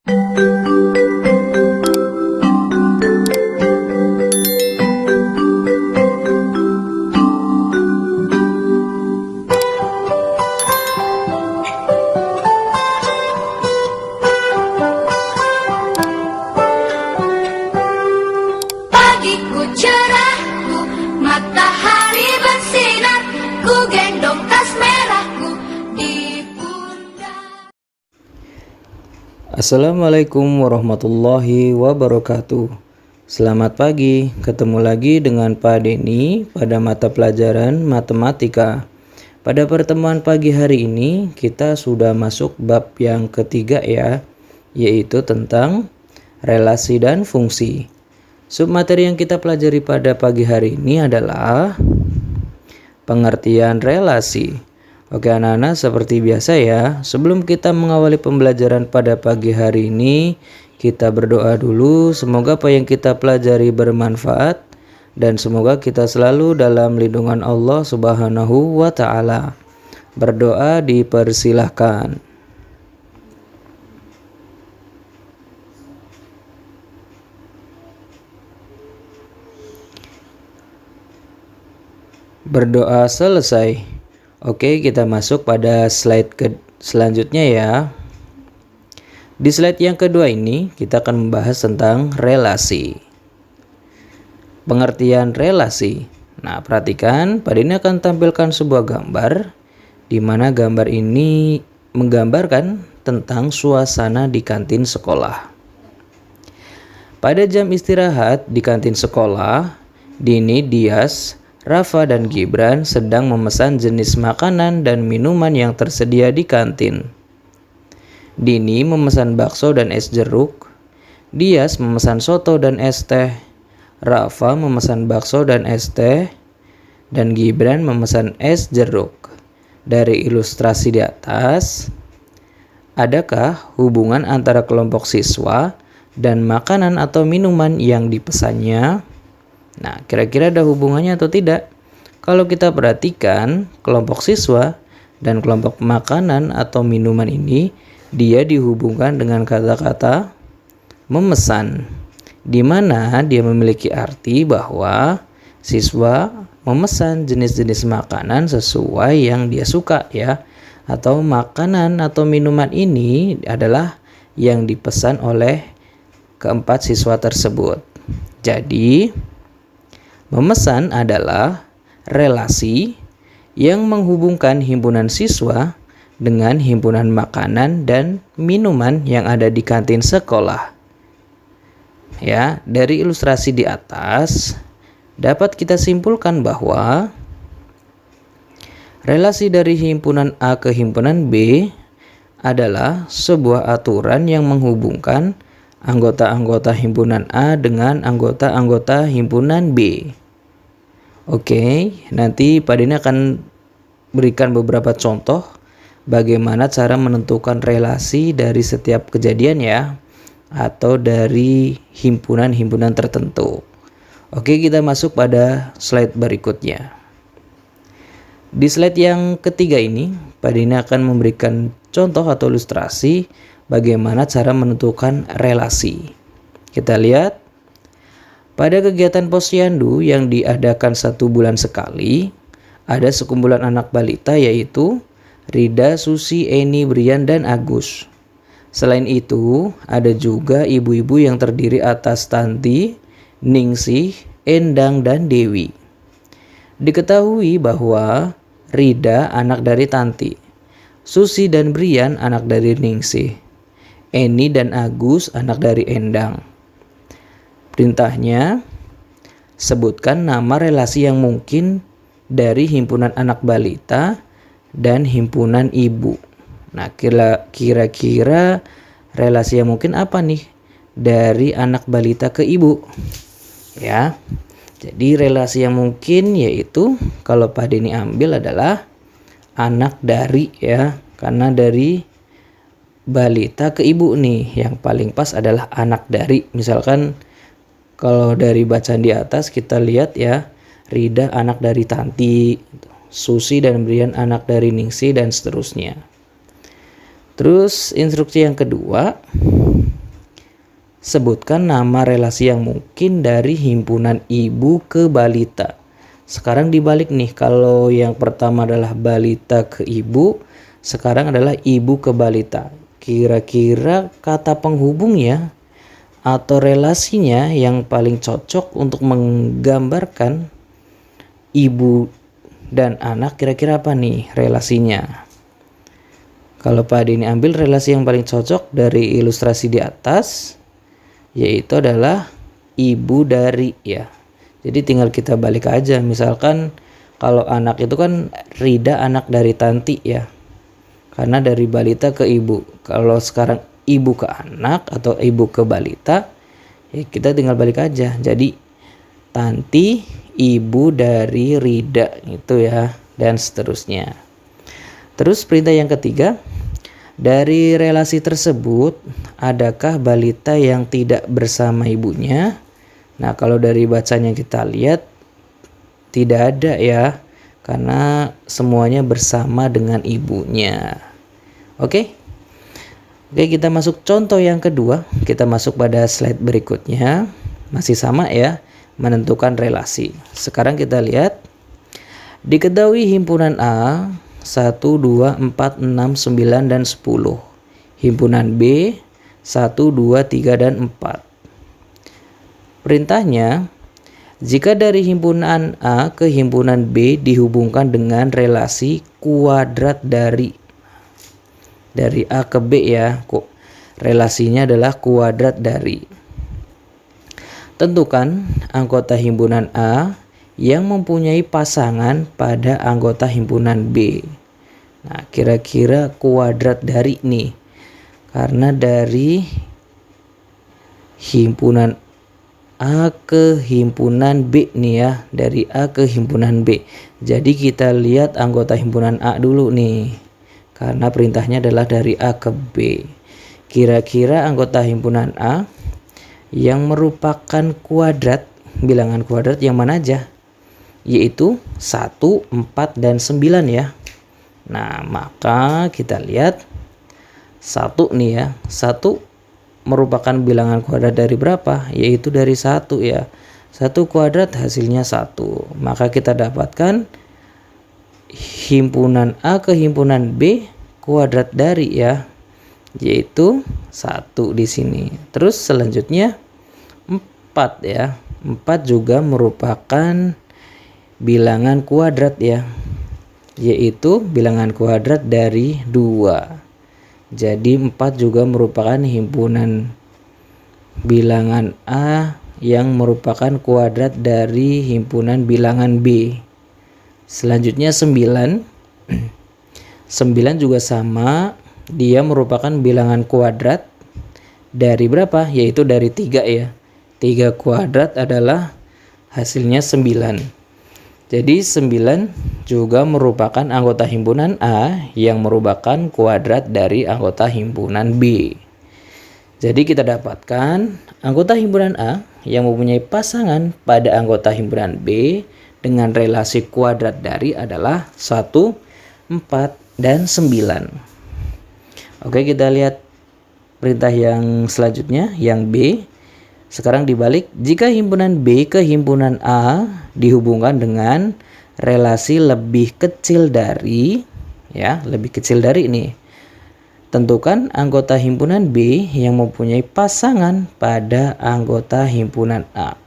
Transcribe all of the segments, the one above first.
Pagiku cerah, matahari bersinar, ku gendong tas merahku di pundak. Assalamualaikum warahmatullahi wabarakatuh. Selamat pagi, ketemu lagi dengan Pak Denny pada mata pelajaran matematika. Pada pertemuan pagi hari ini kita sudah masuk bab yang ketiga ya, yaitu tentang relasi dan fungsi. Submateri yang kita pelajari pada pagi hari ini adalah pengertian relasi. Oke anak-anak, seperti biasa ya, sebelum kita mengawali pembelajaran pada pagi hari ini, kita berdoa dulu. Semoga apa yang kita pelajari bermanfaat dan semoga kita selalu dalam lindungan Allah Subhanahu wa Ta'ala. Berdoa dipersilahkan. Berdoa selesai. Oke, kita masuk pada slide selanjutnya ya. Di slide yang kedua ini kita akan membahas tentang relasi. Pengertian relasi. Nah, perhatikan, pada ini akan tampilkan sebuah gambar di mana gambar ini menggambarkan tentang suasana di kantin sekolah. Pada jam istirahat di kantin sekolah, Dini, Dias, Rafa dan Gibran sedang memesan jenis makanan dan minuman yang tersedia di kantin. Dini memesan bakso dan es jeruk, Dias memesan soto dan es teh, Rafa memesan bakso dan es teh, dan Gibran memesan es jeruk. Dari ilustrasi di atas, adakah hubungan antara kelompok siswa dan makanan atau minuman yang dipesannya? Nah, kira-kira ada hubungannya atau tidak? Kalau kita perhatikan, kelompok siswa dan kelompok makanan atau minuman ini, dia dihubungkan dengan kata-kata memesan, di mana dia memiliki arti bahwa siswa memesan jenis-jenis makanan sesuai yang dia suka ya, atau makanan atau minuman ini adalah yang dipesan oleh keempat siswa tersebut. Jadi, memesan adalah relasi yang menghubungkan himpunan siswa dengan himpunan makanan dan minuman yang ada di kantin sekolah. Ya, dari ilustrasi di atas dapat kita simpulkan bahwa relasi dari himpunan A ke himpunan B adalah sebuah aturan yang menghubungkan anggota-anggota himpunan A dengan anggota-anggota himpunan B. Oke, nanti Pak Dini akan berikan beberapa contoh bagaimana cara menentukan relasi dari setiap kejadian ya, atau dari himpunan-himpunan tertentu. Oke, kita masuk pada slide berikutnya. Di slide yang ketiga ini, Pak Dini akan memberikan contoh atau ilustrasi bagaimana cara menentukan relasi. Kita lihat, pada kegiatan posyandu yang diadakan 1 bulan sekali, ada sekumpulan anak balita yaitu Rida, Susi, Eni, Brian, dan Agus. Selain itu, ada juga ibu-ibu yang terdiri atas Tanti, Ningsih, Endang, dan Dewi. Diketahui bahwa Rida anak dari Tanti, Susi dan Brian anak dari Ningsih, Eni dan Agus anak dari Endang. Perintahnya, sebutkan nama relasi yang mungkin dari himpunan anak balita dan himpunan ibu. Nah, kira-kira relasi yang mungkin apa nih dari anak balita ke ibu? Ya, jadi relasi yang mungkin yaitu kalau Pak Denny ambil adalah anak dari ya, karena dari balita ke ibu nih, yang paling pas adalah anak dari. Misalkan kalau dari bacaan di atas kita lihat ya, Rida anak dari Tanti, Susi dan Brian anak dari Ningsih, dan seterusnya. Terus instruksi yang kedua, Sebutkan nama relasi yang mungkin dari himpunan ibu ke balita. Sekarang dibalik nih, kalau yang pertama adalah balita ke ibu, sekarang adalah ibu ke balita. Kira-kira kata penghubungnya atau relasinya yang paling cocok untuk menggambarkan ibu dan anak kira-kira apa nih relasinya? Kalau Pak Ade ini ambil relasi yang paling cocok dari ilustrasi di atas, yaitu adalah ibu dari ya. Jadi tinggal kita balik aja. Misalkan kalau anak itu kan Rida anak dari Tanti ya. Karena dari balita ke ibu. Kalau sekarang ibu ke anak atau ibu ke balita, ya kita tinggal balik aja. Jadi Tanti ibu dari Rida itu ya, dan seterusnya. Terus perintah yang ketiga, dari relasi tersebut adakah balita yang tidak bersama ibunya? Nah, kalau dari bacanya kita lihat tidak ada ya, karena semuanya bersama dengan ibunya. Oke, kita masuk contoh yang kedua. Kita masuk pada slide berikutnya. Masih sama ya, menentukan relasi. Sekarang kita lihat, diketahui himpunan A 1, 2, 4, 6, 9, dan 10. Himpunan B 1, 2, 3, dan 4. Perintahnya, jika dari himpunan A ke himpunan B dihubungkan dengan relasi kuadrat dari A ke B ya, relasinya adalah kuadrat dari. Tentukan anggota himpunan A yang mempunyai pasangan pada anggota himpunan B. Nah, kira-kira kuadrat dari nih, karena dari himpunan A ke himpunan B nih ya, dari A ke himpunan B. Jadi kita lihat anggota himpunan A dulu nih, karena perintahnya adalah dari A ke B. Kira-kira anggota himpunan A yang merupakan kuadrat, bilangan kuadrat yang mana aja? Yaitu 1, 4, dan 9 ya. Nah, maka kita lihat 1 nih ya. 1 merupakan bilangan kuadrat dari berapa? Yaitu dari 1 ya. 1 kuadrat hasilnya 1. Maka kita dapatkan himpunan A ke himpunan B kuadrat dari ya, yaitu 1 di sini. Terus selanjutnya 4 ya. 4 juga merupakan bilangan kuadrat ya, yaitu bilangan kuadrat dari 2. Jadi 4 juga merupakan himpunan bilangan A yang merupakan kuadrat dari himpunan bilangan B. Selanjutnya 9. 9 juga sama, dia merupakan bilangan kuadrat dari berapa? Yaitu dari 3 ya. 3 kuadrat adalah hasilnya 9. Jadi 9 juga merupakan anggota himpunan A yang merupakan kuadrat dari anggota himpunan B. Jadi kita dapatkan anggota himpunan A yang mempunyai pasangan pada anggota himpunan B dengan relasi kuadrat dari adalah 1, 4, dan 9. Oke, kita lihat perintah yang selanjutnya, yang B. Sekarang dibalik, jika himpunan B ke himpunan A dihubungkan dengan relasi lebih kecil dari ya, lebih kecil dari ini. Tentukan anggota himpunan B yang mempunyai pasangan pada anggota himpunan A.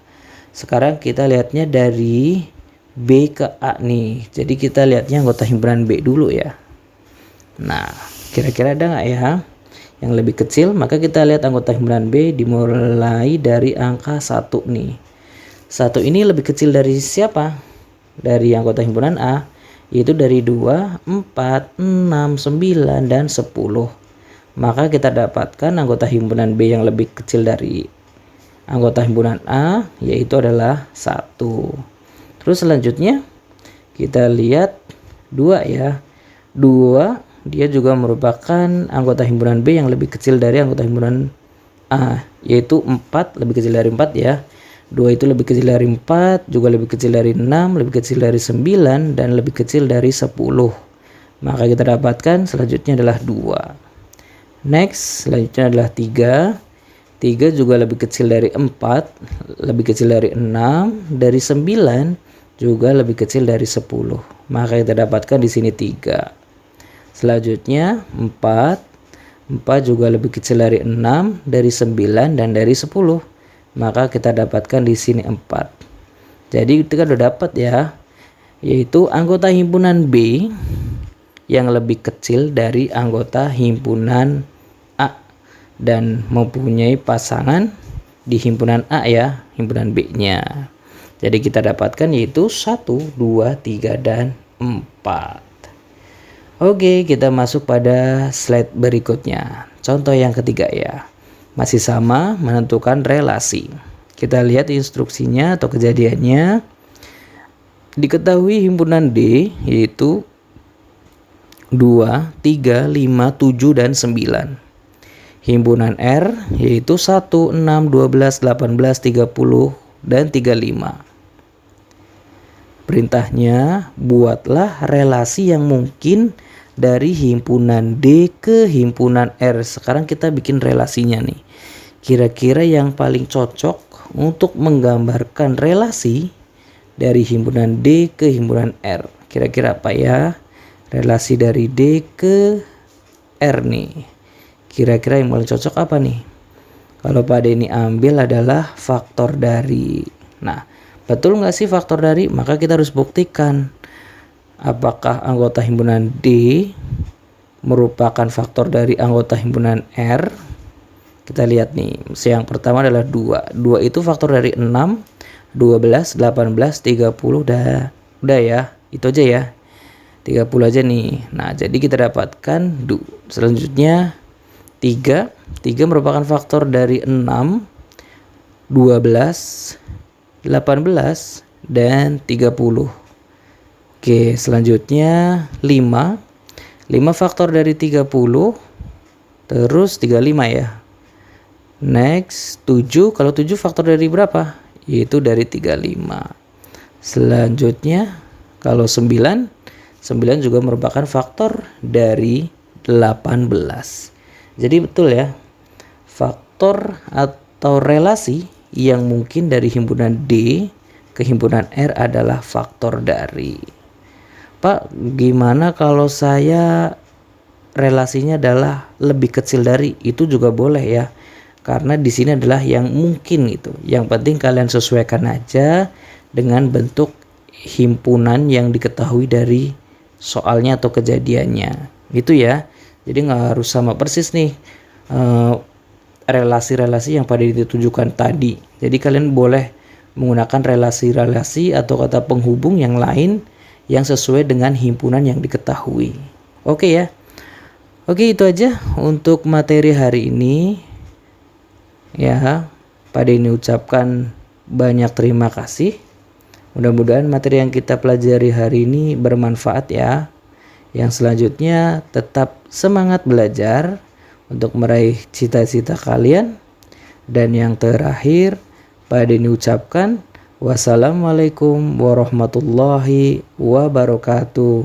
Sekarang kita lihatnya dari B ke A nih. Jadi kita lihatnya anggota himpunan B dulu ya. Nah, kira-kira ada nggak ya yang lebih kecil? Maka kita lihat anggota himpunan B dimulai dari angka 1 nih. 1 ini lebih kecil dari siapa? Dari anggota himpunan A, yaitu dari 2, 4, 6, 9, dan 10. Maka kita dapatkan anggota himpunan B yang lebih kecil dari anggota himpunan A, yaitu adalah 1. Terus selanjutnya kita lihat 2 ya. 2 dia juga merupakan anggota himpunan B yang lebih kecil dari anggota himpunan A, yaitu 4, lebih kecil dari 4 ya. 2 itu lebih kecil dari 4, juga lebih kecil dari 6, lebih kecil dari 9, dan lebih kecil dari 10. Maka kita dapatkan selanjutnya adalah 2. Next, selanjutnya adalah 3. 3 juga lebih kecil dari 4, lebih kecil dari 6, dari 9 juga lebih kecil dari 10. Maka kita dapatkan di sini 3. Selanjutnya 4 juga lebih kecil dari 6, dari 9 dan dari 10. Maka kita dapatkan di sini 4. Jadi kita udah dapat ya, yaitu anggota himpunan B yang lebih kecil dari anggota himpunan A dan mempunyai pasangan di himpunan A ya, himpunan B-nya. Jadi kita dapatkan yaitu 1, 2, 3, dan 4. Oke, kita masuk pada slide berikutnya. Contoh yang ketiga ya. Masih sama, menentukan relasi. Kita lihat instruksinya atau kejadiannya. Diketahui himpunan D yaitu 2, 3, 5, 7, dan 9. Himpunan R yaitu 1, 6, 12, 18, 30, dan 35. Perintahnya, buatlah relasi yang mungkin dari himpunan D ke himpunan R. Sekarang kita bikin relasinya nih. Kira-kira yang paling cocok untuk menggambarkan relasi dari himpunan D ke himpunan R. Kira-kira apa ya? Relasi dari D ke R nih. Kira-kira yang paling cocok apa nih? Kalau Pak Denny ambil adalah faktor dari. Nah, betul nggak sih faktor dari? Maka kita harus buktikan apakah anggota himpunan D merupakan faktor dari anggota himpunan R. Kita lihat nih, yang pertama adalah 2. 2 itu faktor dari 6, 12, 18, 30, udah ya, itu aja ya. 30 aja nih. Nah, jadi kita dapatkan selanjutnya 3. 3 merupakan faktor dari 6, 12, 18, dan 30. Oke, selanjutnya 5. 5 faktor dari 30, terus 35 ya. Next, 7. Kalau 7 faktor dari berapa? Yaitu dari 35. Selanjutnya, kalau 9 juga merupakan faktor dari 18. Jadi betul ya, faktor atau relasi yang mungkin dari himpunan D ke himpunan R adalah faktor dari. Pak, gimana kalau saya relasinya adalah lebih kecil dari? Itu juga boleh ya, karena di sini adalah yang mungkin itu. Yang penting kalian sesuaikan aja dengan bentuk himpunan yang diketahui dari soalnya atau kejadiannya gitu ya. Jadi nggak harus sama persis nih relasi-relasi yang pada ditujukan tadi. Jadi kalian boleh menggunakan relasi-relasi atau kata penghubung yang lain yang sesuai dengan himpunan yang diketahui. Oke ya. Oke, itu aja untuk materi hari ini ya. Pada ini ucapkan banyak terima kasih. Mudah-mudahan materi yang kita pelajari hari ini bermanfaat ya. Yang selanjutnya tetap semangat belajar untuk meraih cita-cita kalian. Dan yang terakhir, Pak Denny ucapkan wassalamualaikum warahmatullahi wabarakatuh.